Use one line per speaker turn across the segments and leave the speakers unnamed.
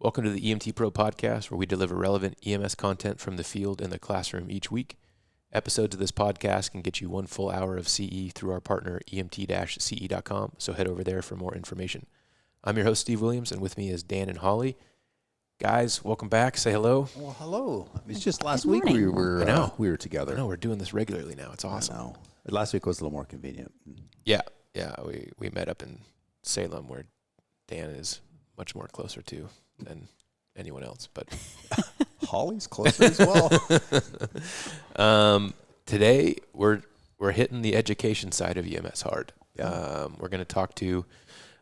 Welcome to the EMT Pro podcast, where we deliver relevant EMS content from the field and the classroom each week. Episodes of this podcast can get you 1 full hour of CE through our partner, emt-ce.com, so head over there for more information. I'm your host, Steve Williams, and with me is Dan and Holly. Guys, welcome back. Say hello.
Well, hello. It's just last week we were together.
I know, we're doing this regularly now. It's awesome.
I know. Last week was a little more convenient.
Yeah, we met up in Salem, where Dan is much more closer to than anyone else, but
Holly's closer as well.
Today we're hitting the education side of EMS hard.
Yeah.
We're going to talk to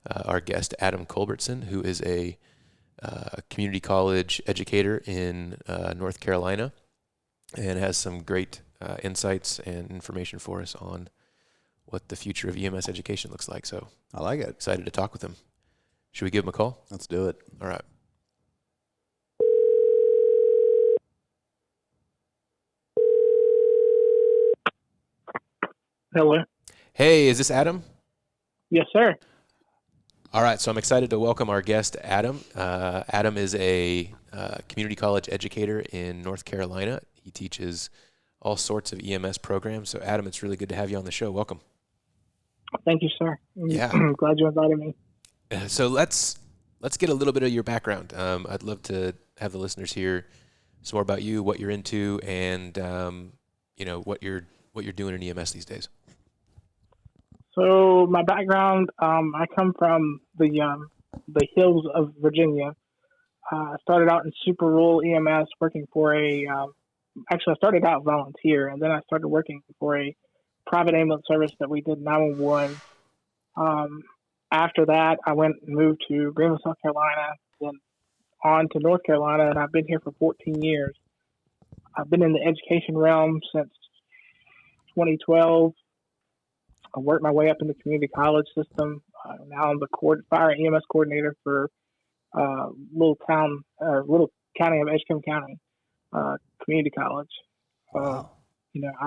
our guest Adam Culbertson, who is a community college educator in North Carolina, and has some great insights and information for us on what the future of EMS education looks like. So
I like it.
Excited to talk with him. Should we give him a call?
Let's do it.
All right.
Hello.
Hey, is this Adam?
Yes, sir.
All right, so I'm excited to welcome our guest, Adam. Adam is a community college educator in North Carolina. He teaches all sorts of EMS programs. So, Adam, it's really good to have you on the show. Welcome.
Thank you, sir.
Yeah.
I'm glad you invited me.
So let's get a little bit of your background. I'd love to have the listeners hear some more about you, what you're into, and what you're doing in EMS these days.
So my background, I come from the hills of Virginia. I started out in super rural EMS, working for actually I started out volunteer, and then I started working for a private ambulance service that we did 911. After that, I went and moved to Greenville, South Carolina, then on to North Carolina, and I've been here for 14 years. I've been in the education realm since 2012. I worked my way up in the community college system. Now I'm the fire and EMS coordinator for little county of Edgecombe County Community College.
Wow.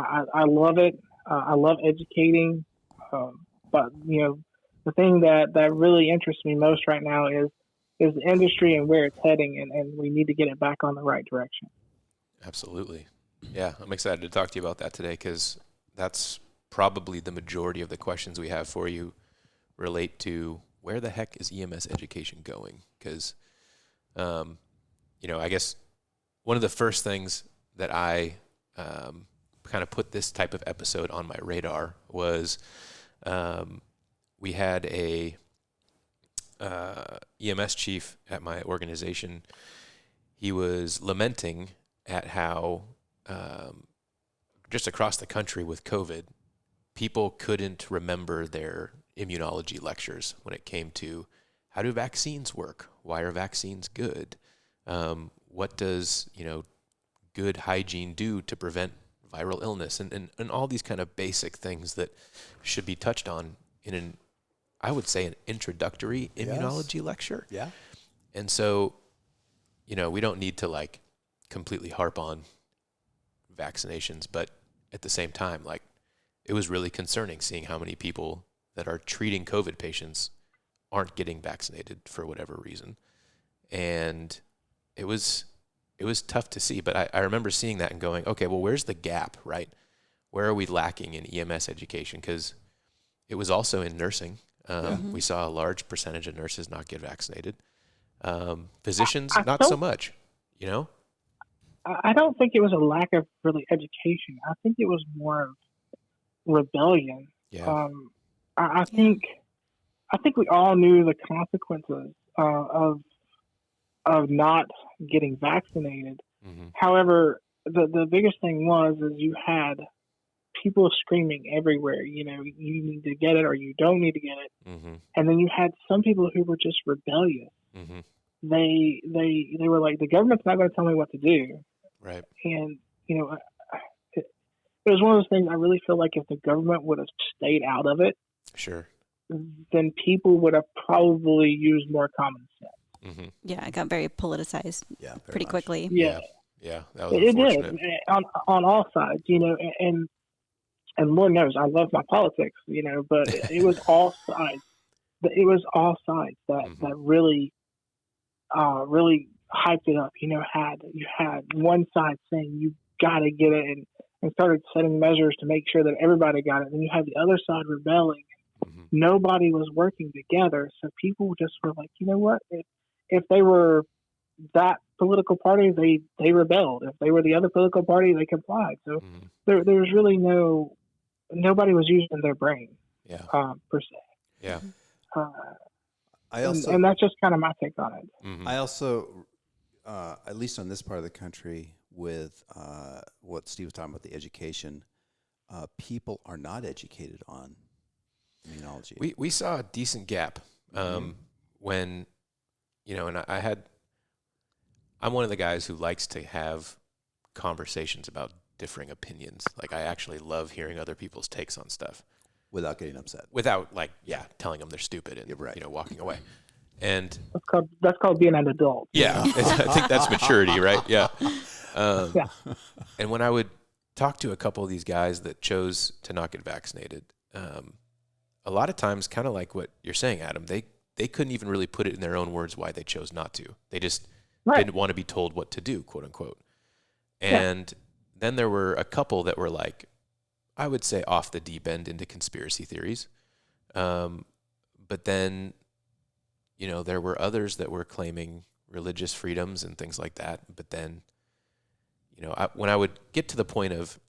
I love it. I love educating, but the thing that really interests me most right now is the industry and where it's heading, and we need to get it back on the right direction.
Absolutely. Yeah, I'm excited to talk to you about that today, because that's probably the majority of the questions we have for you relate to where the heck is EMS education going? Because, I guess one of the first things that I kind of put this type of episode on my radar was we had a EMS chief at my organization. He was lamenting at how just across the country with COVID, people couldn't remember their immunology lectures when it came to how do vaccines work? Why are vaccines good? What does, good hygiene do to prevent viral illness? And all these kind of basic things that should be touched on in I would say an introductory immunology lecture.
Yeah.
And so, we don't need to completely harp on vaccinations, but at the same time, it was really concerning seeing how many people that are treating COVID patients aren't getting vaccinated for whatever reason. And it was tough to see, but I remember seeing that and going, okay, well, where's the gap, right? Where are we lacking in EMS education? Because it was also in nursing. We saw a large percentage of nurses not get vaccinated. Physicians, not so much,
I don't think it was a lack of really education. I think it was more of rebellion.
Yeah.
I think we all knew the consequences of not getting vaccinated.
Mm-hmm.
However, the biggest thing is you had people screaming everywhere, you need to get it or you don't need to get it.
Mm-hmm.
And then you had some people who were just rebellious.
Mm-hmm.
They were like, the government's not going to tell me what to do.
Right.
And, it was one of those things I really feel like if the government would have stayed out of it,
Sure.
then people would have probably used more common sense.
Mm-hmm.
Yeah, it got very politicized pretty quickly.
Yeah.
Yeah, that was
It
unfortunate.
did on all sides, and Lord knows I love my politics, but it was all sides. It was all sides that really really hyped it up. You had one side saying you got to get it, and started setting measures to make sure that everybody got it. And you had the other side rebelling.
Mm-hmm.
Nobody was working together, so people just were like, you know what? If they were that political party, they rebelled. If they were the other political party, they complied. So there was really nobody was using their brain, per se.
Yeah.
And that's just kind of my take on it.
I also, at least on this part of the country, with what Steve was talking about, the education, people are not educated on immunology.
We saw a decent gap when, and I'm one of the guys who likes to have conversations about differing opinions. Like, I actually love hearing other people's takes on stuff.
Without getting upset.
Without, telling them they're stupid and, walking away. And
that's called being an adult.
Yeah, I think that's maturity, right? Yeah. And when I would talk to a couple of these guys that chose to not get vaccinated, a lot of times, kind of like what you're saying, Adam, they couldn't even really put it in their own words why they chose not to. They just didn't want to be told what to do, quote unquote. And then there were a couple that were like, I would say off the deep end into conspiracy theories. But then, there were others that were claiming religious freedoms and things like that. But then, when I would get to the point of,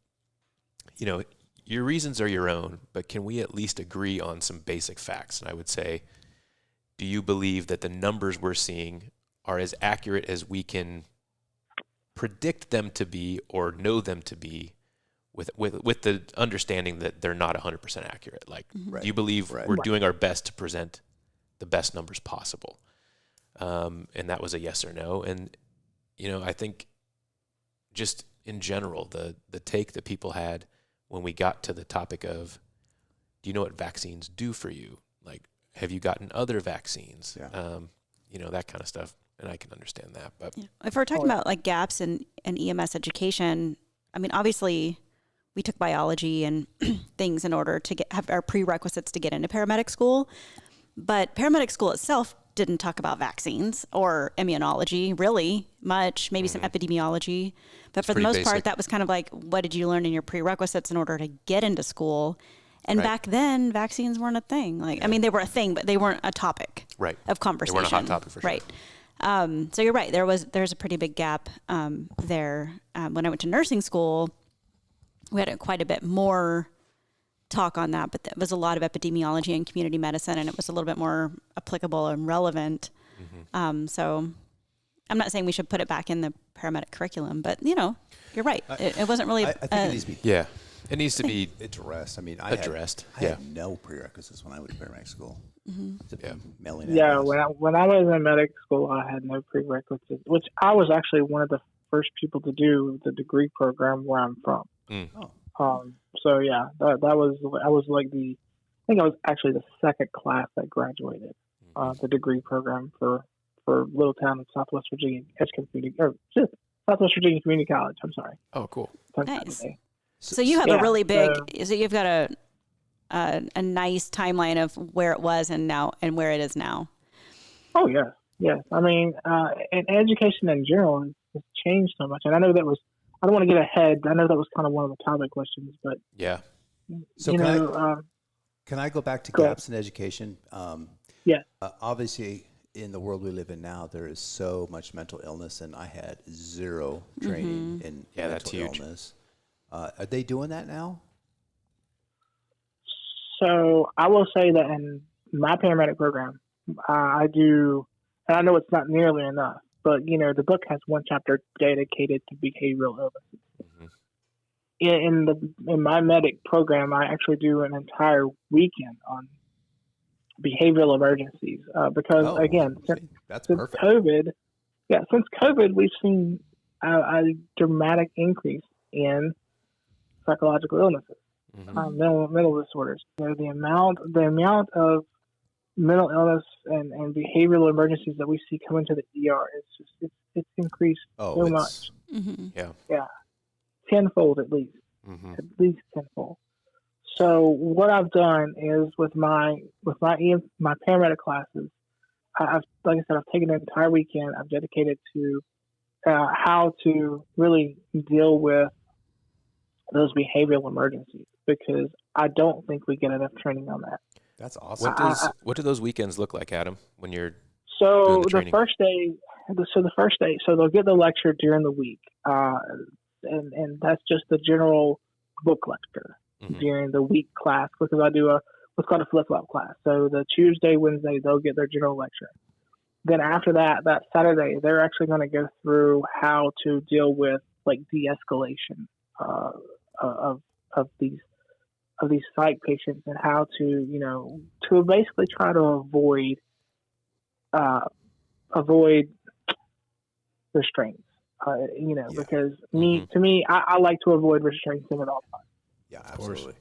your reasons are your own, but can we at least agree on some basic facts? And I would say, do you believe that the numbers we're seeing are as accurate as we can predict them to be or know them to be, with the understanding that they're not 100% accurate? Like, do you believe we're doing our best to present the best numbers possible? And that was a yes or no. And, I think just in general, the take that people had when we got to the topic of, do you know what vaccines do for you? Like, have you gotten other vaccines? That kind of stuff. And I can understand that. But
if we're talking about like gaps in EMS education, I mean, obviously we took biology and things in order to have our prerequisites to get into paramedic school. But paramedic school itself didn't talk about vaccines or immunology really much, maybe some epidemiology. But for the most part, that was kind of like, what did you learn in your prerequisites in order to get into school? And back then, vaccines weren't a thing. I mean, they were a thing, but they weren't a topic of conversation.
They weren't a hot topic for sure.
Right. So you're right. There's a pretty big gap there. When I went to nursing school, we had quite a bit more talk on that, but there was a lot of epidemiology and community medicine, and it was a little bit more applicable and relevant. So I'm not saying we should put it back in the paramedic curriculum, but you're right. It wasn't really.
I think it needs to be.
Yeah. It needs to be
addressed. I mean, I had no prerequisites when I went to paramedic school.
Yeah, when I was in medical school, I had no prerequisites, which I was actually one of the first people to do the degree program where I'm from. So yeah, that was like I think I was actually the second class that graduated the degree program for Little Town in Southwest Virginia Southwest Virginia Community College. I'm sorry.
Oh, cool.
Nice. So you have a really big. So you've got a nice timeline of where it was and where it is now.
Oh yeah, yes. I mean, and education in general has changed so much, and I know that was. I don't want to get ahead. I know that was kind of one of the topic questions, but
yeah.
So can I go back to gaps in education? Obviously, in the world we live in now, there is so much mental illness, and I had zero training in mental illness. Are they doing that now?
So I will say that in my paramedic program, I do, and I know it's not nearly enough, but the book has one chapter dedicated to behavioral illnesses. In my medic program, I actually do an entire weekend on behavioral emergencies because
that's
since
perfect.
Since COVID, we've seen a dramatic increase in psychological illnesses, mental disorders. The amount of mental illness and behavioral emergencies that we see come into the ER is it's increased so much. Yeah, tenfold at least, tenfold. So what I've done is with my paramedic classes, like I said, I've taken an entire weekend. I've dedicated to how to really deal with those behavioral emergencies, because I don't think we get enough training on that.
That's awesome.
What do those weekends look like, Adam, when you're doing
So
the training?
the first day, so they'll get the lecture during the week, and that's just the general book lecture during the week class, because I do what's called a flip-flop class. So the Tuesday, Wednesday, they'll get their general lecture. Then after that Saturday, they're actually going to go through how to deal with like de-escalation of these psych patients, and how to basically try to avoid restraints. Because to me, I like to avoid restraints at all times.
Yeah, absolutely.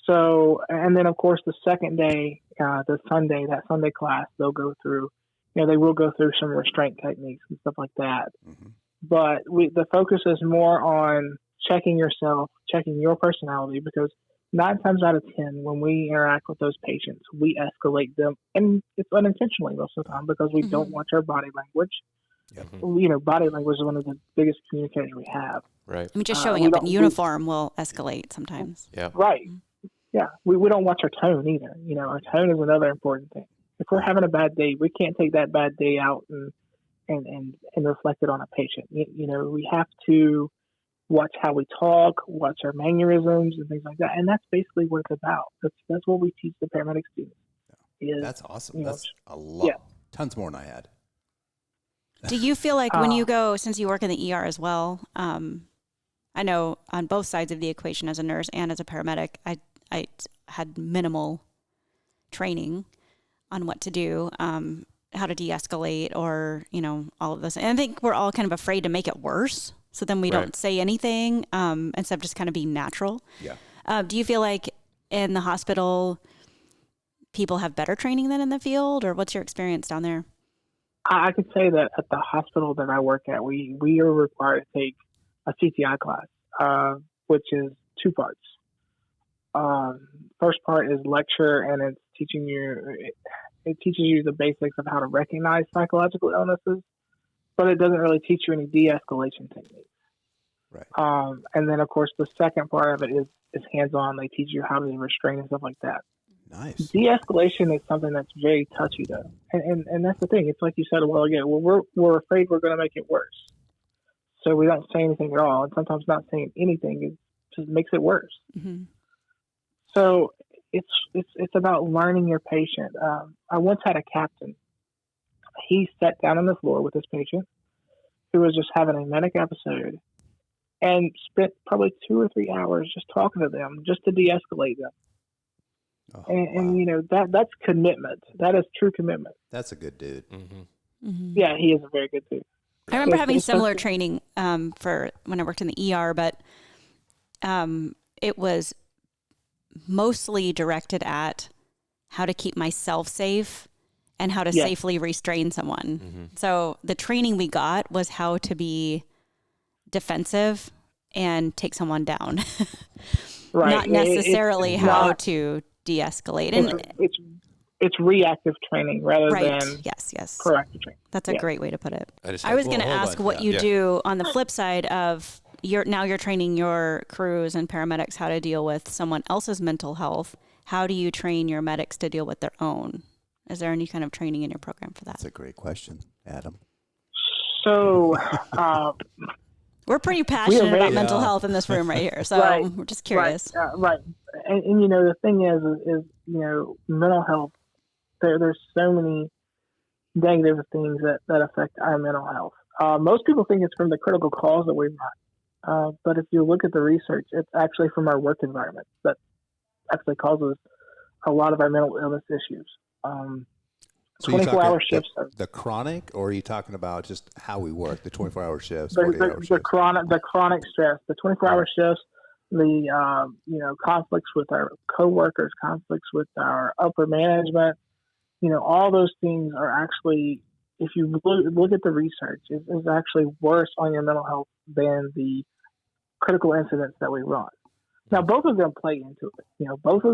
So, and then of course the second day, that Sunday class, they'll go through, they will go through some restraint techniques and stuff like that. Mm-hmm. But the focus is more on checking yourself, checking your personality, because 9 times out of 10, when we interact with those patients, we escalate them, and it's unintentionally most of the time, because we don't watch our body language. Body language is one of the biggest communicators we have.
Right.
I mean, just showing up in uniform will escalate sometimes.
Yeah.
Right. Yeah. We don't watch our tone either. Our tone is another important thing. If we're having a bad day, we can't take that bad day out and reflect it on a patient. We have to watch how we talk, watch our mannerisms and things like that. And that's basically what it's about. That's what we teach the paramedic students.
That's awesome. That's a lot. Yeah. Tons more than I had.
Do you feel like when you go, since you work in the ER as well, I know on both sides of the equation as a nurse and as a paramedic, I had minimal training on what to do, how to de-escalate, or, all of this. And I think we're all kind of afraid to make it worse. So then we don't say anything, instead of just kind of being natural. Yeah. Do you feel like in the hospital, people have better training than in the field, or what's your experience down there?
I could say that at the hospital that I work at, we are required to take a CTI class, which is 2 parts. First part is lecture, and it teaches you the basics of how to recognize psychological illnesses, but it doesn't really teach you any de-escalation techniques. Right. And then of course the second part of it is hands-on. They teach you how to restrain and stuff like that.
Nice.
De-escalation is something that's very touchy, though, and that's the thing. It's like you said a while ago. Well, we're afraid we're going to make it worse, so we don't say anything at all. And sometimes not saying anything just makes it worse. Mm-hmm. So it's about learning your patient. I once had a captain. He sat down on the floor with his patient, who was just having a manic episode, and spent probably 2 or 3 hours just talking to them, just to de-escalate them. And that's commitment. That is true commitment.
That's a good dude. Mm-hmm.
Mm-hmm. Yeah, he is a very good dude.
I remember having similar training for when I worked in the ER, but it was mostly directed at how to keep myself safe and how to safely restrain someone. Mm-hmm. So the training we got was how to be defensive and take someone down. Right. Not necessarily how to de-escalate. And
it's reactive training rather than
yes
proactive training.
That's a great way to put it. I was going to ask what you do on the flip side of you're training your crews and paramedics how to deal with someone else's mental health. How do you train your medics to deal with their own? Is there any kind of training in your program for that?
That's a great question, Adam.
So
we're pretty passionate about mental health in this room right here. So we're just curious.
Right. And the thing is mental health, there's so many negative things that affect our mental health. Most people think it's from the critical cause that we run. But if you look at the research, it's actually from our work environment that actually causes a lot of our mental illness issues.
So 24-hour shifts. The chronic, or are you talking about just how we work, the 24-hour shifts, 48-hour shifts?
The chronic stress, the 24-hour shifts, the conflicts with our coworkers, conflicts with our upper management, all those things are actually, if you look at the research, is actually worse on your mental health than the critical incidents that we run. Now, both of them play into it. Both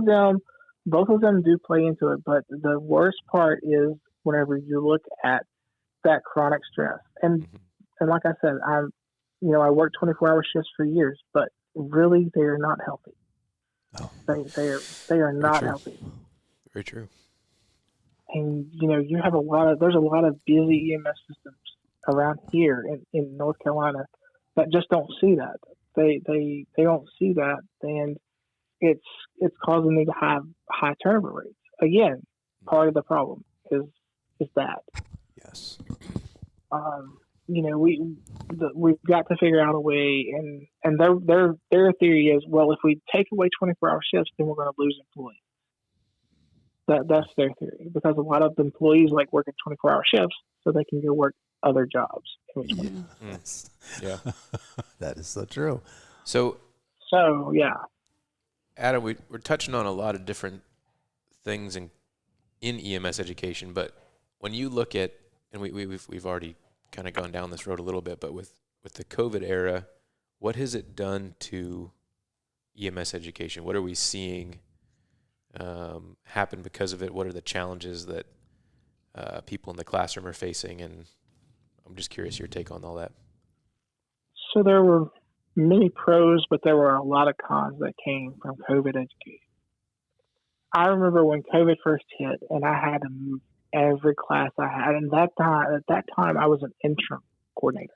of them do play into it. But the worst part is whenever you look at that chronic stress. And like I said, I worked 24-hour shifts for years, but really they are not healthy.
Oh.
They are not healthy.
Very true.
And there's a lot of busy EMS systems around here in North Carolina that just don't see that. They don't see that, and it's causing me to have high turnover rates. Again, part of the problem is that.
Yes.
We've got to figure out a way, and their theory is, well, if we take away 24-hour shifts, then we're going to lose employees. That's their theory, because a lot of employees like working 24-hour shifts so they can go work other jobs.
Yes.
Yeah.
That is so true.
So
yeah.
Adam, we're touching on a lot of different things in EMS education, but when you look at, and we've already kind of gone down this road a little bit, but with the COVID era, what has it done to EMS education? What are we seeing happen because of it? What are the challenges that people in the classroom are facing? And I'm just curious your take on all that.
So there were many pros, but there were a lot of cons that came from COVID education. I remember when COVID first hit, and I had to move every class I had. And at that time, I was an interim coordinator.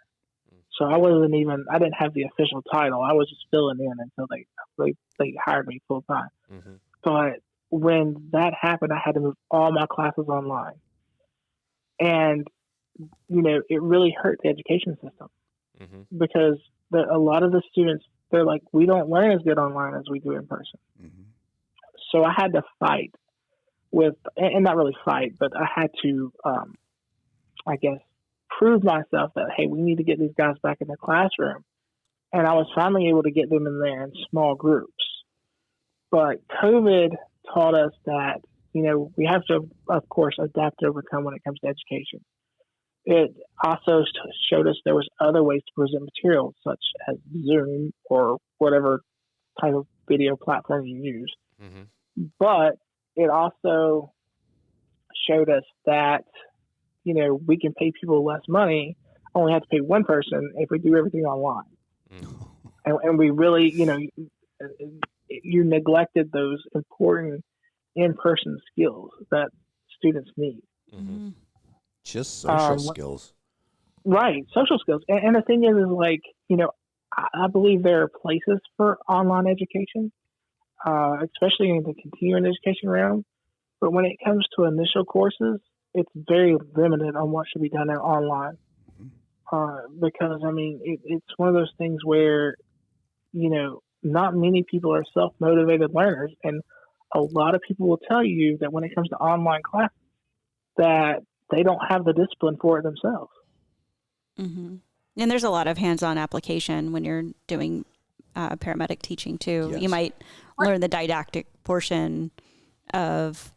So I didn't have the official title. I was just filling in until they hired me full time. Mm-hmm. But when that happened, I had to move all my classes online. And, it really hurt the education system because a lot of the students, they're like, we don't learn as good online as we do in person. Mm-hmm. So I had to fight and not really fight, but I had to, prove myself that, hey, we need to get these guys back in the classroom. And I was finally able to get them in there in small groups. But COVID taught us that, we have to, of course, adapt to overcome when it comes to education. It also showed us there was other ways to present materials, such as Zoom or whatever type of video platform you use. Mm-hmm. But it also showed us that, we can pay people less money, only have to pay one person if we do everything online. Mm-hmm. And we really, you neglected those important in-person skills that students need. Mm-hmm.
Just social skills.
Right, social skills. And the thing is like, I believe there are places for online education, especially in the continuing education realm. But when it comes to initial courses, it's very limited on what should be done online. Because, it's one of those things where, not many people are self-motivated learners. And a lot of people will tell you that when it comes to online classes, that they don't have the discipline for it themselves.
Mm-hmm. And there's a lot of hands-on application when you're doing paramedic teaching too. Yes. You might learn the didactic portion of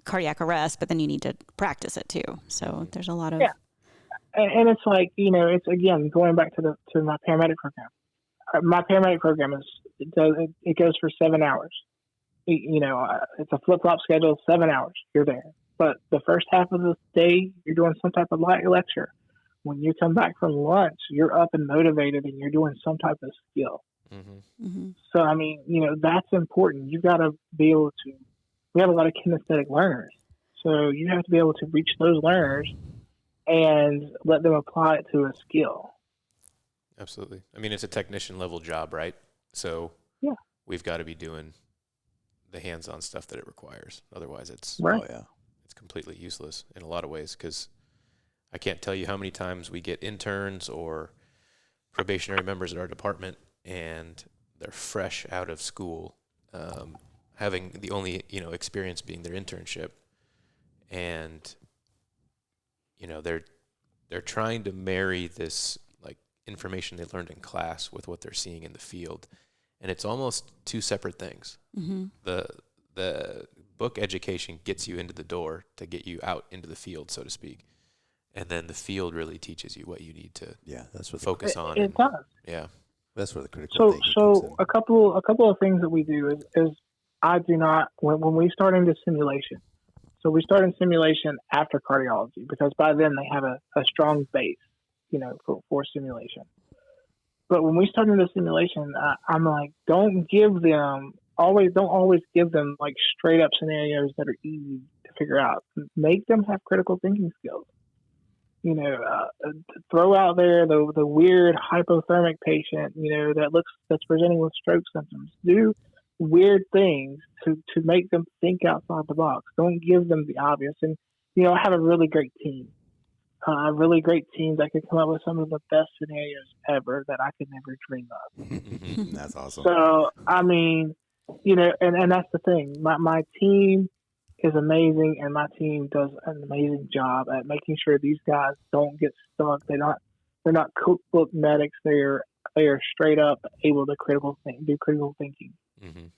cardiac arrest, but then you need to practice it too. So there's a lot of
and it's like, it's again going back to my paramedic program. My paramedic program it goes for 7 hours. It's a flip-flop schedule, 7 hours. You're there. But the first half of the day, you're doing some type of light lecture. When you come back from lunch, you're up and motivated, and you're doing some type of skill. Mm-hmm. Mm-hmm. So, that's important. You got to be able to. We have a lot of kinesthetic learners, so you have to be able to reach those learners and let them apply it to a skill.
Absolutely. It's a technician level job, right? So we've got to be doing the hands-on stuff that it requires. Otherwise, it's it's completely useless in a lot of ways, because I can't tell you how many times we get interns or probationary members at our department, and they're fresh out of school, having the only experience being their internship, and they're trying to marry this like information they learned in class with what they're seeing in the field, and it's almost two separate things. Mm-hmm. The book education gets you into the door to get you out into the field, so to speak. And then the field really teaches you what you need to
that's what
focus on.
It does.
Yeah.
That's where the critical thinking
comes
in.
So a couple of things that we do is I do not, when we start into simulation, So we started simulation after cardiology because by then they have a strong base, for simulation. But when we started the simulation, I'm like, don't always give them like straight up scenarios that are easy to figure out. Make them have critical thinking skills. Throw out there the weird hypothermic patient, that's presenting with stroke symptoms. Do weird things to make them think outside the box. Don't give them the obvious. And, I have a really great team. A really great team that could come up with some of the best scenarios ever that I could never dream of.
That's awesome.
So, I mean, and that's the thing. My team is amazing, and my team does an amazing job at making sure these guys don't get stuck. They're not cookbook medics. They are straight up able to do critical thinking.
Mm-hmm.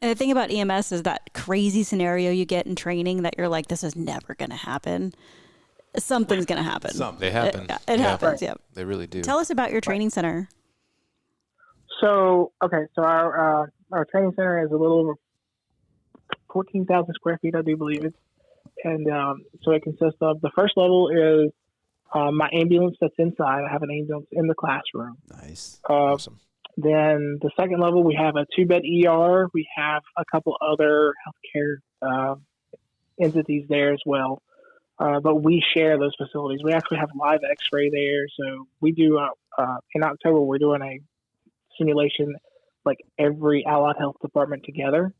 And the thing about EMS is that crazy scenario you get in training that you're like, this is never going to happen. Something's going to happen.
They happen.
It happens. Yep.
They really do.
Tell us about your training center.
So our training center is a little over 14,000 square feet, I do believe it. And so it consists of, the first level is my ambulance that's inside. I have an ambulance in the classroom.
Nice.
Awesome.
Then the second level, we have a 2-bed ER. We have a couple other healthcare entities there as well. But we share those facilities. We actually have live x-ray there. So we do, in October, we're doing a simulation like every allied health department together.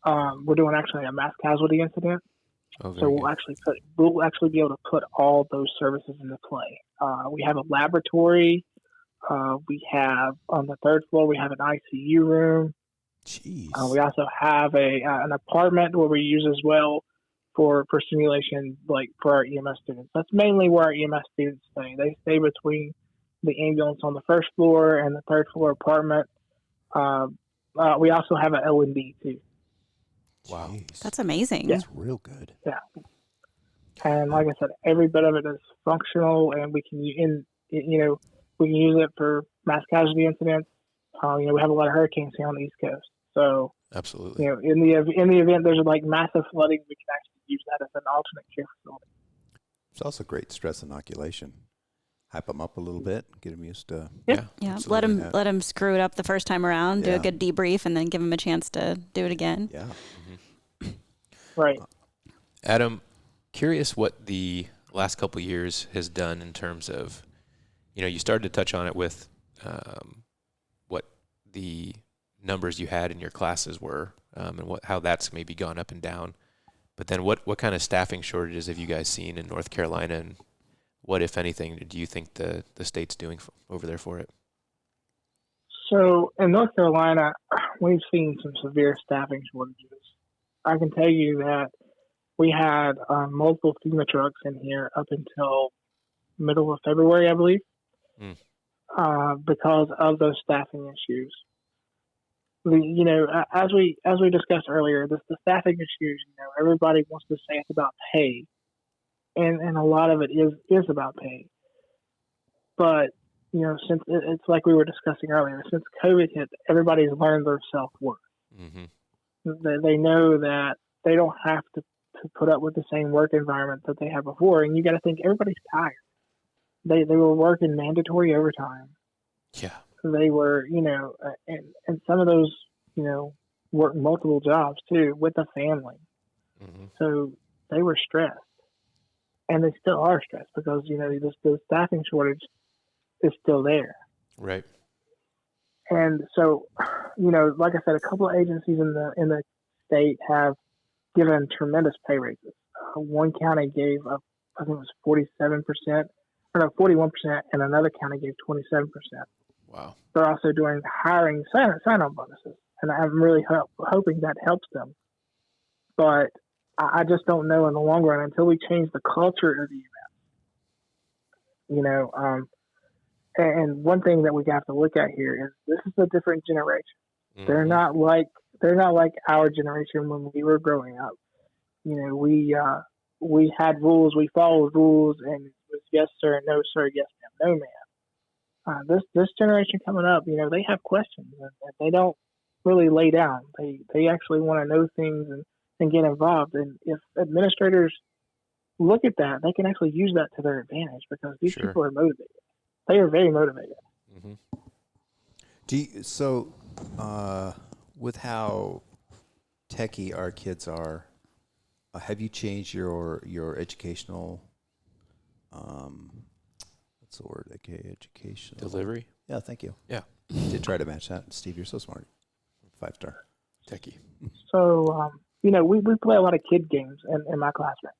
We're doing actually a mass casualty incident.
Oh,
so we'll actually be able to put all those services into play. We have a laboratory. We have on the third floor, we have an ICU room.
Jeez.
We also have an apartment where we use as well for simulation, like for our EMS students. That's mainly where our EMS students stay. They stay between the ambulance on the first floor and the third floor apartment. We also have an L&D too.
Wow.
Jeez.
That's amazing.
That's real good.
Yeah. And like I said, every bit of it is functional, and we can use it for mass casualty incidents. We have a lot of hurricanes here on the East Coast. So,
absolutely.
In the event there's like massive flooding, we can actually use that as an alternate care facility.
It's also great stress inoculation. Hype them up a little bit, get them used to.
Yeah. Let
absolutely.
them screw it up the first time around, do a good debrief, and then give them a chance to do it again.
Yeah.
Mm-hmm.
Right.
Adam, curious what the last couple of years has done in terms of, you started to touch on it with what the numbers you had in your classes were, and how that's maybe gone up and down. But then what kind of staffing shortages have you guys seen in North Carolina, and what, if anything, do you think the state's doing over there for it?
So in North Carolina, we've seen some severe staffing shortages. I can tell you that we had multiple FEMA trucks in here up until middle of February, I believe, because of those staffing issues. As we discussed earlier, the staffing issues, everybody wants to say it's about pay, and a lot of it is about pay. But since it's like we were discussing earlier, since COVID hit, everybody's learned their self-worth.
Mm-hmm.
They know that they don't have to put up with the same work environment that they had before, and you got to think everybody's tired. They were working mandatory overtime.
Yeah.
They were, and some of those, worked multiple jobs too with a family.
Mm-hmm.
So they were stressed, and they still are stressed because the staffing shortage is still there.
Right.
And so, like I said, a couple of agencies in the state have given tremendous pay raises. One county gave up, I think it was 41%, and another county gave 27%.
Wow.
They're also doing hiring sign-on bonuses, and I'm really hoping that helps them. But I just don't know in the long run until we change the culture of the event. And one thing that we have to look at here is this is a different generation. Mm-hmm. They're not like our generation when we were growing up. We had rules, we followed rules, and it was yes sir, no sir, yes ma'am, no ma'am. This generation coming up, they have questions, and they don't really lay down. They actually want to know things, and and get involved. And if administrators look at that, they can actually use that to their advantage because these
Sure.
people are motivated. They are very motivated.
Mm-hmm.
With how techie our kids are, have you changed your educational, what's the word? Educational
Delivery?
Yeah, thank you.
Yeah.
Did try to match that. Steve, you're so smart. 5-star.
Techie.
So, we play a lot of kid games in my classroom.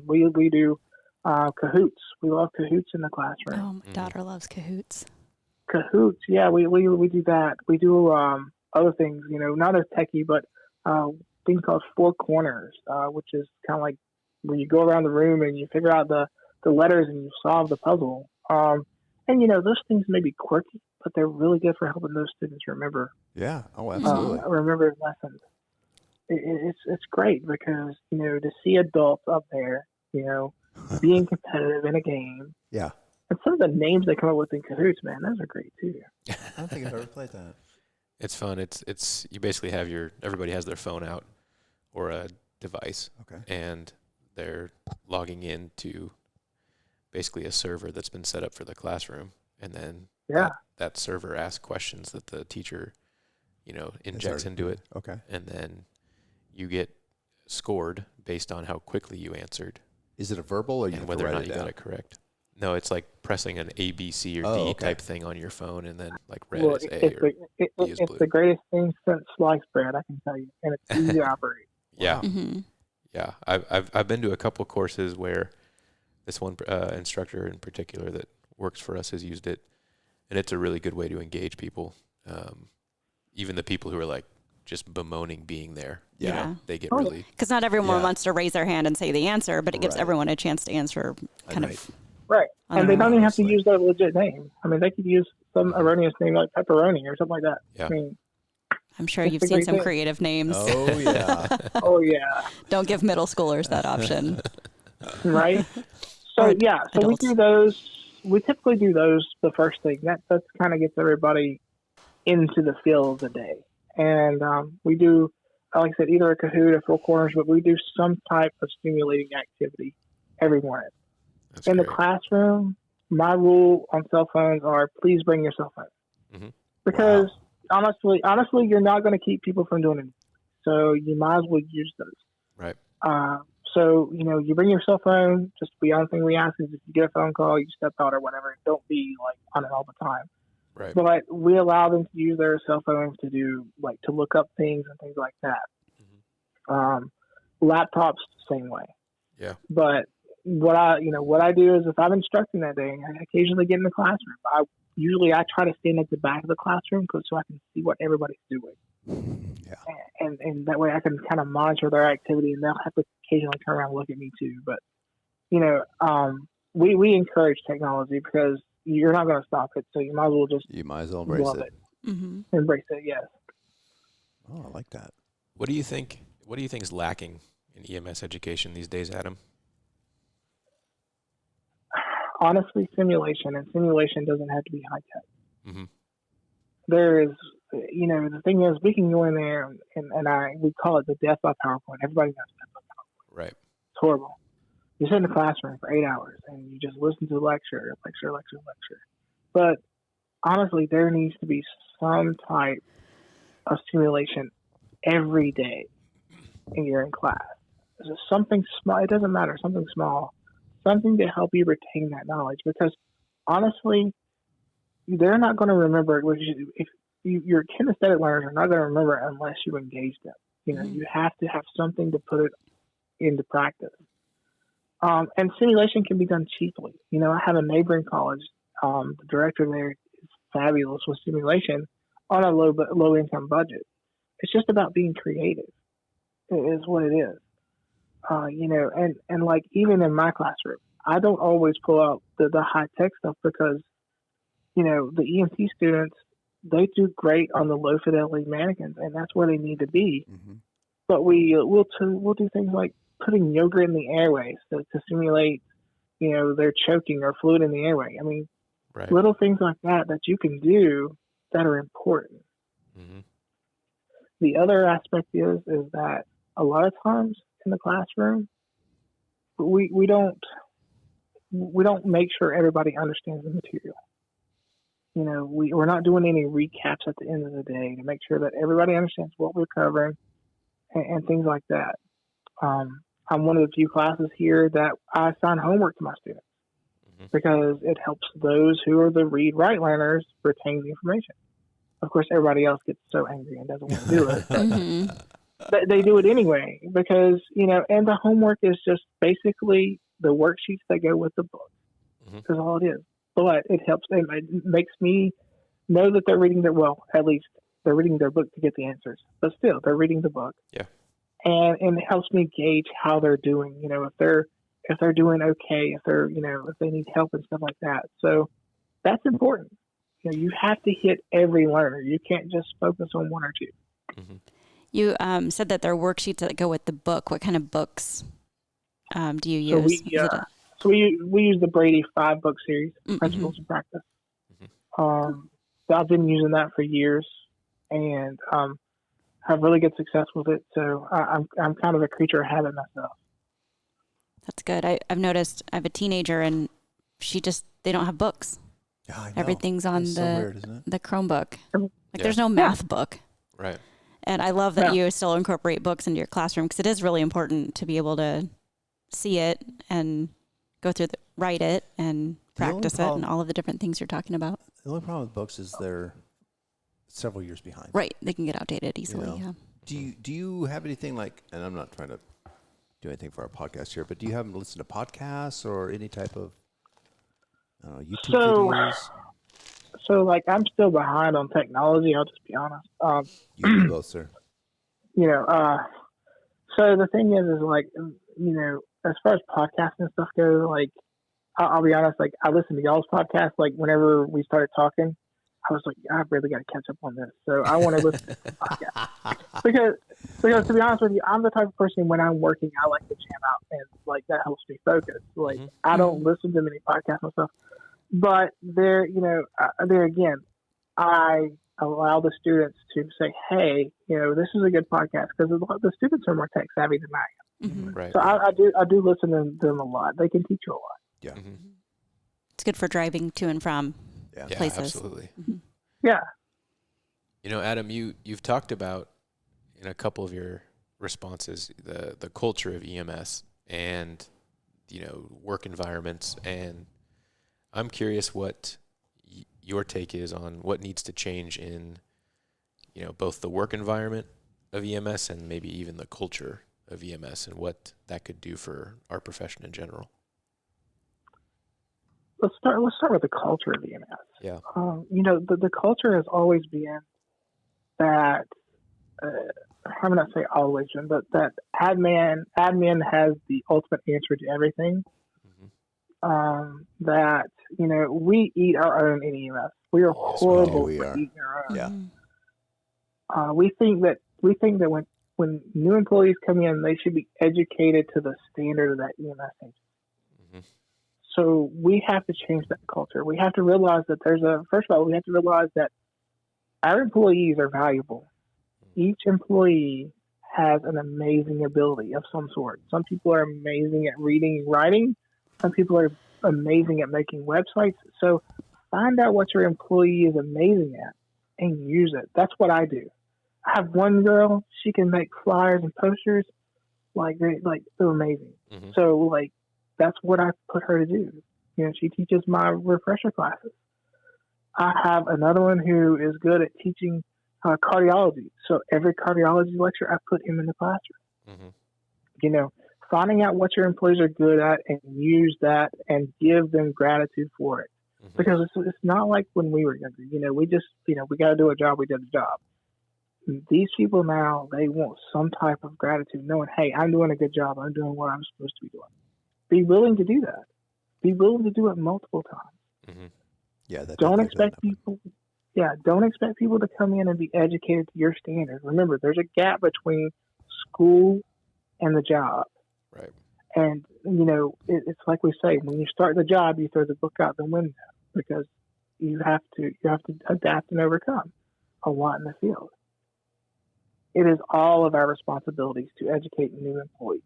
we do Cahoots. We love Cahoots in the classroom.
Oh, my daughter loves Cahoots.
Cahoots, yeah, we do that. We do other things, not as techie, but things called Four Corners, which is kind of like where you go around the room and you figure out the letters and you solve the puzzle. And those things may be quirky, but they're really good for helping those students remember.
Yeah. Oh, absolutely.
Remember lessons. It's great because to see adults up there, being competitive in a game.
Yeah.
And some of the names they come up with in Cahoots, man, those are great too.
I don't think I've ever played that.
It's fun. It's you basically have everybody has their phone out or a device.
Okay.
And they're logging into basically a server that's been set up for the classroom, and then that server asks questions that the teacher, injects into it.
Okay.
And then you get scored based on how quickly you answered.
Is it a verbal or you
and
have
whether
to
or
write
not
it
you
down?
got it correct? No, it's like pressing an A, B, C, or D type thing on your phone, and then like red is A or B is blue.
It's the greatest thing since sliced bread, I can tell you, and it's easy to operate.
Yeah,
Mm-hmm.
yeah. I've been to a couple courses where this one instructor in particular that works for us has used it, and it's a really good way to engage people. Even the people who are like just bemoaning being there, they get really,
because not everyone wants to raise their hand and say the answer, but it gives everyone a chance to answer kind of.
Right. And they don't even have to
honestly.
use their legit name. I mean, they could use some erroneous name like pepperoni or something like that.
Yeah.
I mean,
I'm sure
it's
you've
a
seen
great
some
thing.
creative names.
Oh, yeah.
Oh, yeah.
Don't give middle schoolers that option.
Right? So,
Or
so we
adults.
do those. We typically do those the first thing. That kind of gets everybody into the feel of the day. And we do, like I said, either a Kahoot or Four Corners, but we do some type of stimulating activity every morning.
that's
In the
great.
classroom, my rule on cell phones are please bring your cell phone.
Mm-hmm.
Because honestly, you're not going to keep people from doing anything. So you might as well use those.
Right.
So, you bring your cell phone, just the only thing we ask is if you get a phone call, you step out or whatever. Don't be like on it all the time.
Right.
But we allow them to use their cell phones to do like to look up things and things like that. Laptops, same way.
Yeah.
But what I do is if I'm instructing that day, I occasionally get in the classroom. I try to stand at the back of the classroom so I can see what everybody's doing.
Yeah.
And that way I can kind of monitor their activity, and they'll have to occasionally turn around and look at me too. But we encourage technology because you're not going to stop it, so you might as well just
embrace
love
it.
Mm-hmm.
Embrace it, yes.
Oh, I like that.
What do you think is lacking in EMS education these days, Adam?
Honestly, simulation, and simulation doesn't have to be high tech.
Mm-hmm.
There is, the thing is, we can go in there and we call it the death by PowerPoint. Everybody knows death by PowerPoint.
Right.
It's horrible. You sit in the classroom for 8 hours and you just listen to lecture. But honestly, there needs to be some type of simulation every day when you're in class. There's something small. It doesn't matter. Something small. Something to help you retain that knowledge. Because honestly, they're not going to remember if your kinesthetic learners are not going to remember it unless you engage them. You have to have something to put it into practice. And simulation can be done cheaply. I have a neighboring college. The director there is fabulous with simulation on a low income budget. It's just about being creative. It is what it is. And like even in my classroom, I don't always pull out the high tech stuff because, the EMT students, they do great on the low fidelity mannequins, and that's where they need to be.
Mm-hmm.
But we'll do things like putting yogurt in the airways to simulate, their choking or fluid in the airway. I mean,
Right.
little things like that you can do that are important.
Mm-hmm.
The other aspect is that a lot of times in the classroom, we don't make sure everybody understands the material. You know, we're not doing any recaps at the end of the day to make sure that everybody understands what we're covering and things like that. I'm one of the few classes here that I assign homework to my students because it helps those who are the read-write learners retain the information. Of course, everybody else gets so angry and doesn't want to do it, but they do it anyway because, you know, and the homework is just basically the worksheets that go with the book. That's all it is. But it helps them. It makes me know that they're reading at least they're reading their book to get the answers. But still, they're reading the book. Yeah. And it helps me gauge how they're doing. You know, if they're doing okay, if they need help and stuff like that. So that's important. You know, you have to hit every learner. You can't just focus on one or two.
You said that there are worksheets that go with the book. What kind of books do you use?
So we use the Brady 5-book series, Principles of Practice. I've been using that for years and have really good success with it. So I'm kind of a creature of habit myself.
That's good. I've noticed I have a teenager and they don't have books.
Yeah, I know.
Everything's on
so weird, isn't it?
the Chromebook. There's no math book.
Right.
And I love that you still incorporate books into your classroom because it is really important to be able to see it and go through write it and practice it and all of the different things you're talking about.
The only problem with books is they're several years behind.
Right. They can get outdated easily.
You know?
Yeah.
Do you have anything like, and I'm not trying to do anything for our podcast here, but do you have them listen to podcasts or any type of YouTube videos?
So, like, I'm still behind on technology. I'll just be honest.
You both, sir.
You know, so the thing is like, you know, as far as podcasts and stuff go, like, I'll be honest, like, I listened to y'all's podcast, like, whenever we started talking, I was like, I really got to catch up on this. So I want to listen to the podcast. Because to be honest with you, I'm the type of person when I'm working, I like to jam out and, like, that helps me focus. Like, I don't listen to many podcasts and stuff. But there, you know, there again, I allow the students to say, hey, you know, this is a good podcast because the students are more tech savvy than I am.
Right.
So I do listen to them a lot. They can teach you a lot.
Yeah.
It's good for driving to and from places.
Yeah, absolutely.
Yeah.
You know, Adam, you've talked about in a couple of your responses the culture of EMS and, you know, work environments, and I'm curious what your take is on what needs to change in, you know, both the work environment of EMS and maybe even the culture of EMS and what that could do for our profession in general.
Let's start with the culture of EMS.
Yeah.
You know, the culture has always been that, I'm going to say always been, but that admin has the ultimate answer to everything. That, you know, we eat our own in EMS. We are horrible for eating our own.
Yeah.
We think that when new employees come in, they should be educated to the standard of that EMS agency. So we have to change that culture. We have to realize that first of all, we have to realize that our employees are valuable. Each employee has an amazing ability of some sort. Some people are amazing at reading and writing. Some people are amazing at making websites. So find out what your employee is amazing at and use it. That's what I do. I have one girl, she can make flyers and posters like they're amazing. So like that's what I put her to do. You know, she teaches my refresher classes. I have another one who is good at teaching cardiology. So every cardiology lecture, I put him in the classroom. You know, finding out what your employees are good at and use that and give them gratitude for it. Because it's not like when we were younger. You know, we just, you know, we got to do a job. We did the job. These people now, they want some type of gratitude, knowing, hey, I'm doing a good job. I'm doing what I'm supposed to be doing. Be willing to do that. Be willing to do it multiple times.
Yeah.
Don't expect people to come in and be educated to your standard. Remember, there's a gap between school and the job.
Right.
And, you know, it's like we say, when you start the job, you throw the book out the window because you have to adapt and overcome a lot in the field. it is all of our responsibilities to educate new employees.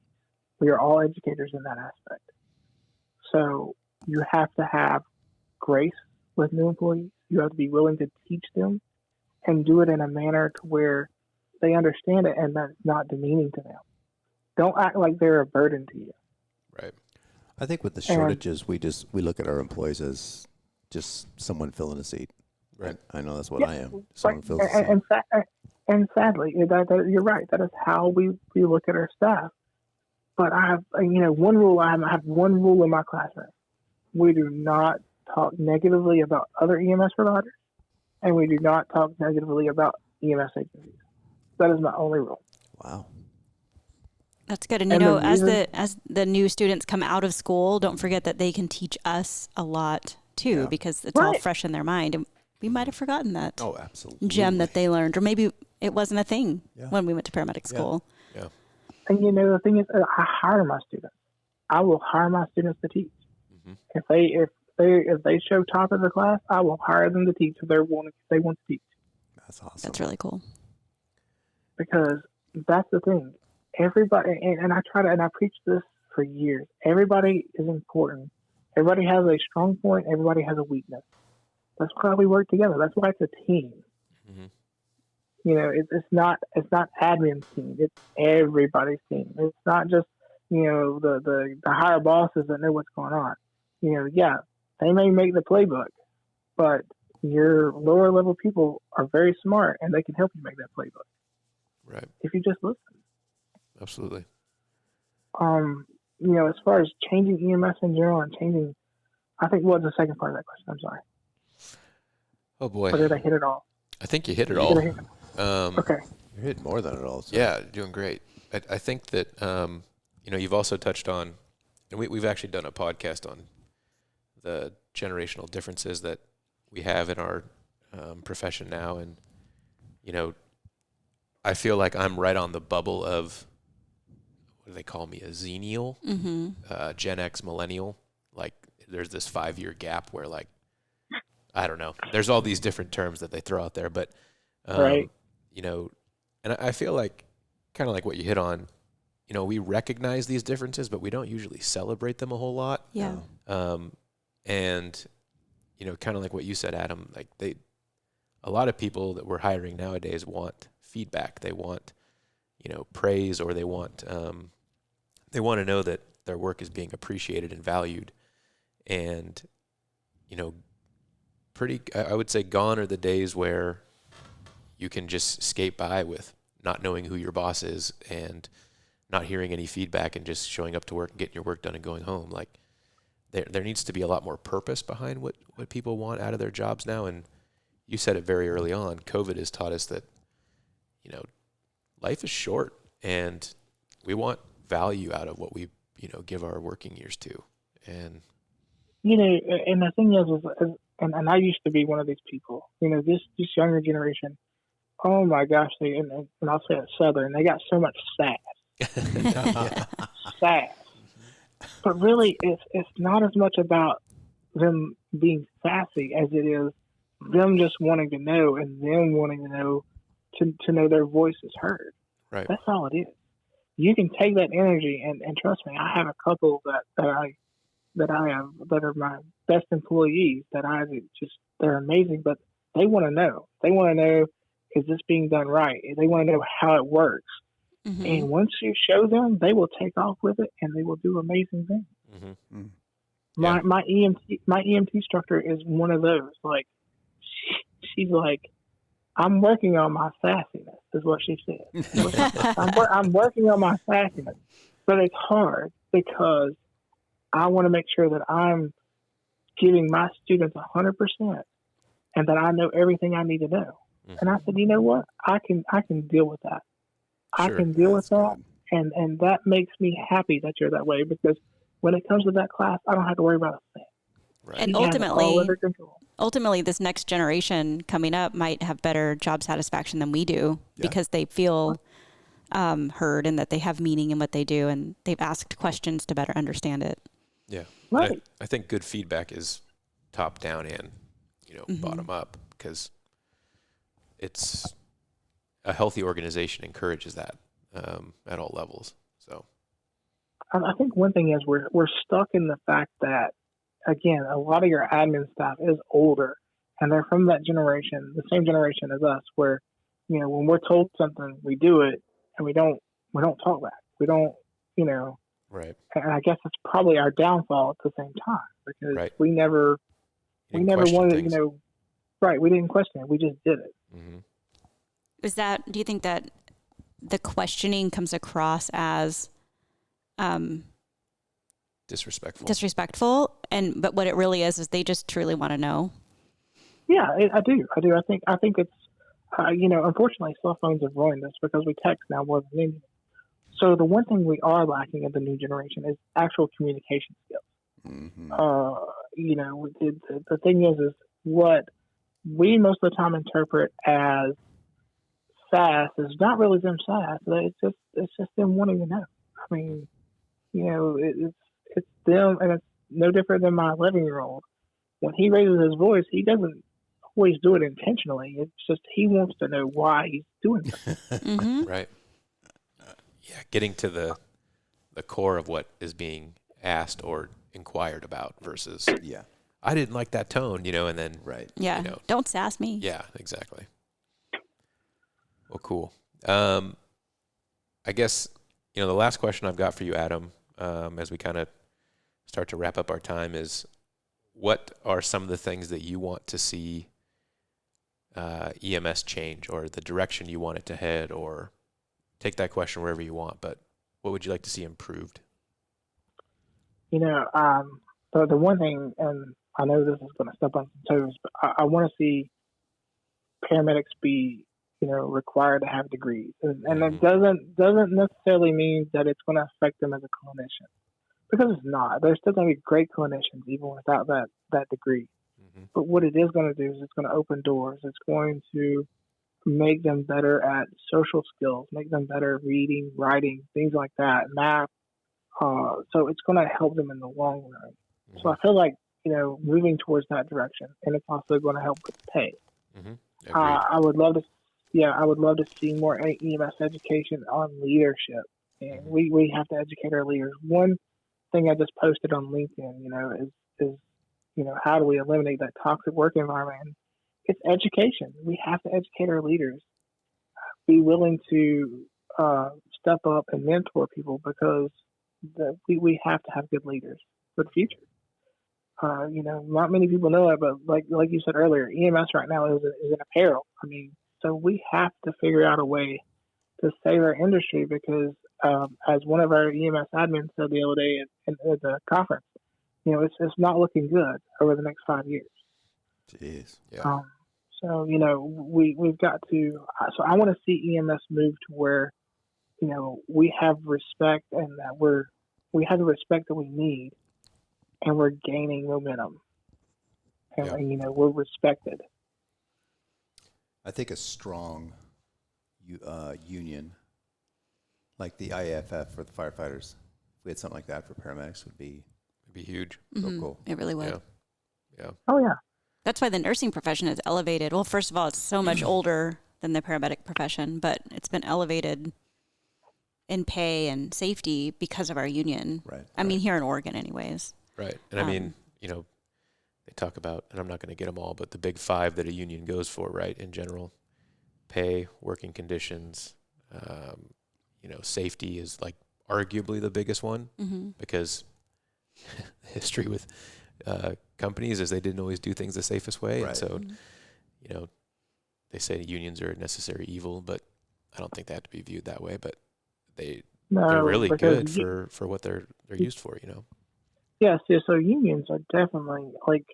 We are all educators in that aspect. So you have to have grace with new employees. You have to be willing to teach them and do it in a manner to where they understand it and that's not demeaning to them. Don't act like they're a burden to you.
Right.
I think with the shortages, we look at our employees as just someone filling a seat.
Right.
I know that's what
Yeah,
I am. Someone fills a seat.
And sadly, you're right. That is how we look at our staff. But I have, one rule. I have one rule in my classroom. We do not talk negatively about other EMS providers, and we do not talk negatively about EMS agencies. That is my only rule.
Wow.
That's good. And as the new students come out of school, don't forget that they can teach us a lot too, because it's all fresh in their mind. And we might have forgotten that
absolutely
gem that they learned, or maybe it wasn't a thing when we went to paramedic school.
Yeah.
And the thing is, I hire my students. I will hire my students to teach. Mm-hmm. If they show top of the class, I will hire them to teach if they want to teach.
That's awesome.
That's really cool.
Because that's the thing. Everybody, and I preach this for years. Everybody is important. Everybody has a strong point. Everybody has a weakness. That's why we work together. That's why it's a team. Mm-hmm. It's not admin's team. It's everybody's team. It's not just the higher bosses that know what's going on. They may make the playbook, but your lower level people are very smart and they can help you make that playbook.
Right.
If you just listen.
Absolutely.
As far as changing EMS in general and changing, I think what was the second part of that question? I'm sorry.
Oh boy.
Or did I hit it all?
I think you hit it all.
Okay.
You're hitting more than it all. So.
Yeah, doing great. I think that, you've also touched on, and we've actually done a podcast on the generational differences that we have in our profession now. And, I feel like I'm right on the bubble of, what do they call me, a Xennial, Gen X millennial. Like there's this 5-year gap where I don't know. There's all these different terms that they throw out there, but,
right.
And I feel like kind of like what you hit on, we recognize these differences, but we don't usually celebrate them a whole lot.
Yeah.
And, kind of like what you said, Adam, like a lot of people that we're hiring nowadays want feedback. They want, praise, or they want to know that their work is being appreciated and valued. And, I would say gone are the days where you can just skate by with not knowing who your boss is and not hearing any feedback and just showing up to work and getting your work done and going home. Like there needs to be a lot more purpose behind what people want out of their jobs now. And you said it very early on. COVID has taught us that, life is short and we want value out of what we, give our working years to. And,
and the thing is and I used to be one of these people, this younger generation, oh my gosh, and I'll say it Southern, they got so much sass. Sass. But really, it's not as much about them being sassy as it is them just wanting to know and them wanting to know to know their voice is heard.
Right.
That's all it is. You can take that energy and trust me, I have a couple that are my best employees they're amazing, but they want to know. They want to know, is this being done right? They want to know how it works. Mm-hmm. And once you show them, they will take off with it and they will do amazing things. Mm-hmm. Mm-hmm. My EMT instructor is one of those. Like, she's like, I'm working on my sassiness, is what she said. I'm working on my sassiness, but it's hard because I want to make sure that I'm giving my students 100% and that I know everything I need to know. Mm-hmm. And I said, you know what? I can deal with that. Sure, I can deal with that. And that makes me happy that you're that way, because when it comes to that class, I don't have to worry about a thing.
Right. And ultimately, this next generation coming up might have better job satisfaction than we do because they feel heard and that they have meaning in what they do, and they've asked questions to better understand it.
Yeah.
Right.
I think good feedback is top down and, bottom up, because it's, a healthy organization encourages that at all levels. So
I think one thing is we're stuck in the fact that, again, a lot of your admin staff is older, and they're from that generation, the same generation as us, where, you know, when we're told something, we do it, and we don't talk back. We don't, you know.
right.
And I guess it's probably our downfall at the same time, because
Right.
we never
Question
wanted,
things.
you know, right. We didn't question it. We just did it.
Mm-hmm.
Do you think that the questioning comes across as
Disrespectful.
but what it really is they just truly want to know?
Yeah, I do. I think it's, you know, unfortunately, cell phones have ruined this because we text now more than anything. So the one thing we are lacking in the new generation is actual communication skills.
Mm-hmm.
You know, the thing is what we most of the time interpret as sass is not really them sass. It's just them wanting to know. I mean, you know, it's them, and it's no different than my 11-year-old. When he raises his voice, he doesn't always do it intentionally. It's just he wants to know why he's doing it.
Mm-hmm.
Right. Yeah, getting to the core of what is being asked or inquired about versus
Yeah.
I didn't like that tone, you know, and then
Right.
Yeah.
you know,
Don't sass me.
yeah, exactly. Well, cool. I guess, you know, the last question I've got for you, Adam, as we kind of start to wrap up our time is, what are some of the things that you want to see EMS change, or the direction you want it to head, or take that question wherever you want, but what would you like to see improved?
You know, the one thing, and I know this is going to step on some toes, but I want to see paramedics be, you know, required to have degrees, and it doesn't necessarily mean that it's going to affect them as a clinician, because it's not. They're still going to be great clinicians even without that degree.
Mm-hmm.
But what it is going to do is it's going to open doors. It's going to make them better at social skills, make them better at reading, writing, things like that, math. So it's going to help them in the long run.
Mm-hmm.
So I feel like, you know, moving towards that direction, and it's also going to help with pay.
Mm-hmm.
I would love to see more EMS education on leadership, and we have to educate our leaders. One thing I just posted on LinkedIn, you know, is you know, how do we eliminate that toxic work environment? It's education. We have to educate our leaders. Be willing to step up and mentor people, because we have to have good leaders for the future. You know, not many people know it, but like you said earlier, EMS right now is in apparel. I mean, so we have to figure out a way to save our industry, because as one of our EMS admins said the other day at the conference, you know, it's not looking good over the next 5 years.
Jeez.
Yeah.
So, you know, we've got to, so I want to see EMS move to where, you know, we have respect, and that we have the respect that we need, and we're gaining momentum, and you know, we're respected.
I think a strong union, like the IAFF for the firefighters, if we had something like that for paramedics, would be
huge.
so cool.
It really would.
Yeah.
Oh yeah.
That's why the nursing profession is elevated. Well, first of all, it's so much older than the paramedic profession, but it's been elevated in pay and safety because of our union.
Right.
I mean, here in Oregon anyways.
Right. And I mean, you know, they talk about, and I'm not going to get them all, but the big five that a union goes for, right, in general: pay, working conditions, you know, safety is like arguably the biggest one, because history with companies is they didn't always do things the safest way.
Right.
And so, you know, they say unions are a necessary evil, but I don't think they have to be viewed that way. But they're really good for what they're used for, you know.
Yes, yeah, so unions are definitely, like,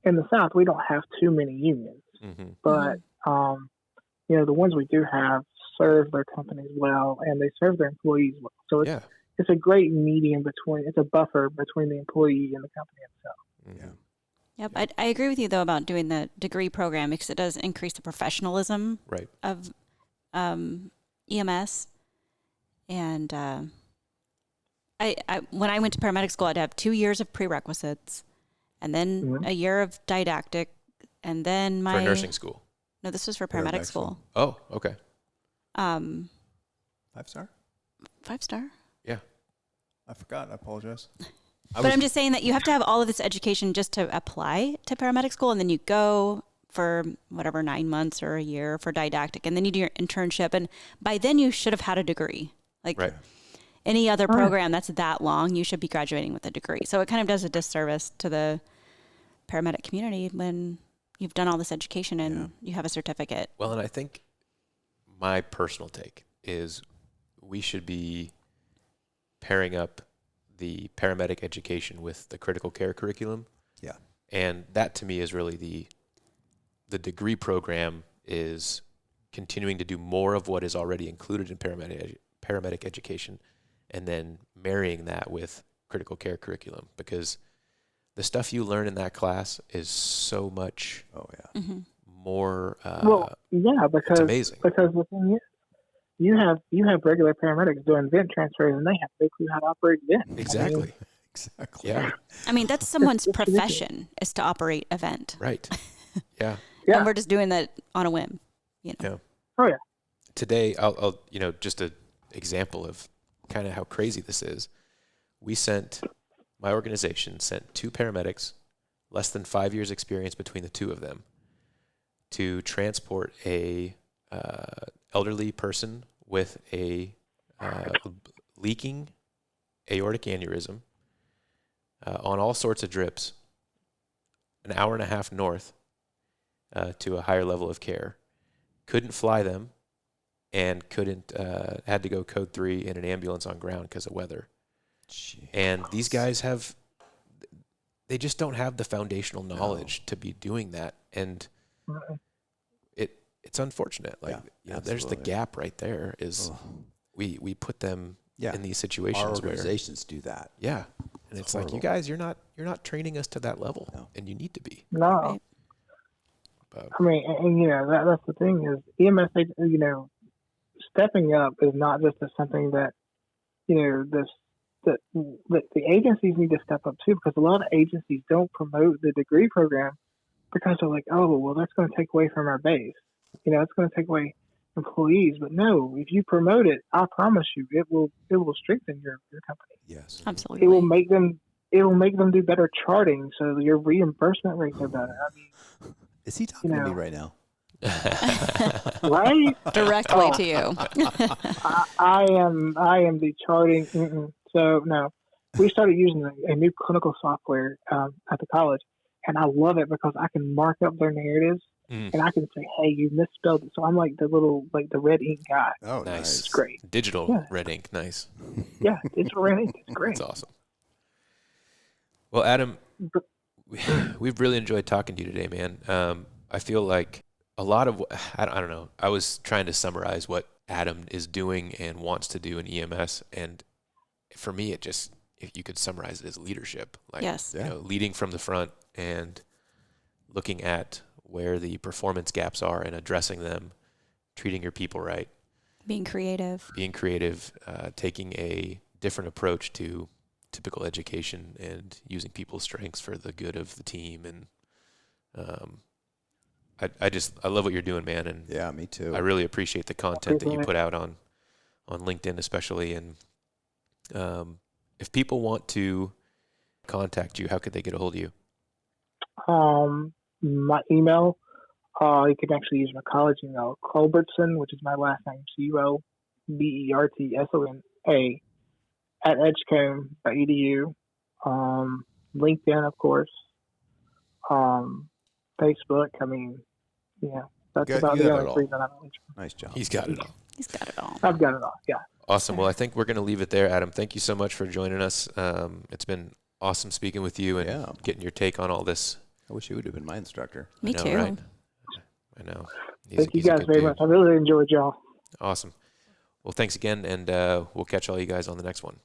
in the South, we don't have too many unions, but you know, the ones we do have serve their companies well, and they serve their employees well. So it's a great medium between, it's a buffer between the employee and the company itself.
Yep. I agree with you, though, about doing the degree program, because it does increase the professionalism of EMS. And I when I went to paramedic school, I'd have 2 years of prerequisites, and then a year of didactic, and then
for nursing school.
No, this was for paramedic school.
Oh, okay.
Um,
5-star?
5-star.
Yeah.
I forgot. I apologize.
But I'm just saying that you have to have all of this education just to apply to paramedic school, and then you go for whatever 9 months or a year for didactic, and then you do your internship, and by then you should have had a degree. Like
Right.
any other program that's that long, you should be graduating with a degree. So it kind of does a disservice to the paramedic community when you've done all this education and you have a certificate.
Well, and I think my personal take is we should be pairing up the paramedic education with the critical care curriculum.
Yeah.
And that to me is really the degree program is continuing to do more of what is already included in paramedic education, and then marrying that with critical care curriculum, because the stuff you learn in that class is so much more.
Because
it's amazing.
Because the thing is, you have regular paramedics doing vent transfers, and they have no clue how to operate vent.
Exactly.
Exactly.
Yeah.
I mean, that's someone's profession is to operate a vent.
Right. Yeah.
Yeah.
And we're just doing that on a whim, you know.
Yeah.
Oh yeah.
Today, I'll just an example of kind of how crazy this is. My organization sent 2 paramedics, less than 5 years experience between the 2 of them, to transport a elderly person with a leaking aortic aneurysm on all sorts of drips, an hour and a half north to a higher level of care. Couldn't fly them, and had to go code 3 in an ambulance on ground because of weather.
Jeez.
And these guys they just don't have the foundational knowledge to be doing that. And it's unfortunate. Like, there's the gap right there is we put them in these situations.
Our organizations do that.
Yeah. And it's like, you guys, you're not training us to that level, and you need to be.
No.
Right.
But,
I mean, and that's the thing is EMS, stepping up is not just something that, that the agencies need to step up too, because a lot of agencies don't promote the degree program because they're like, oh, well, that's going to take away from our base. It's going to take away employees. But no, if you promote it, I promise you, it will strengthen your company.
Yes.
Absolutely.
It will make them do better charting, so your reimbursement rates are better. I mean,
is he talking to me right now?
Right?
Directly to you.
I am the charting. So no, we started using a new clinical software at the college, and I love it because I can mark up their narratives and I can say, "Hey, you misspelled it." So I'm like the red ink guy.
Oh,
nice.
It's great.
Digital red ink, nice.
Yeah, digital red ink. It's great.
That's awesome. Well, Adam, we've really enjoyed talking to you today, man. I feel like a lot of I don't know. I was trying to summarize what Adam is doing and wants to do in EMS, and for me, if you could summarize it as leadership, like
Yes.
Leading from the front and looking at where the performance gaps are and addressing them, treating your people right,
Being creative,
taking a different approach to typical education and using people's strengths for the good of the team. And I love what you're doing, man. And
yeah, me too.
I really appreciate the content that you put out on LinkedIn, especially. And if people want to contact you, how could they get a hold of you?
My email, you can actually use my college email, Culbertson, which is my last name, CULBERTSONA @edgecombe.edu. LinkedIn, of course. Facebook. I mean, that's about the only reason I don't.
Nice job.
He's got it all.
he's got it all.
I've got it all. Yeah.
Awesome. Well, I think we're going to leave it there, Adam. Thank you so much for joining us. It's been awesome speaking with you and getting your take on all this.
I wish you would have been my instructor.
Me too.
Right? I know.
Thank you guys very much. I really enjoyed y'all.
Awesome. Well, thanks again, and we'll catch all you guys on the next one.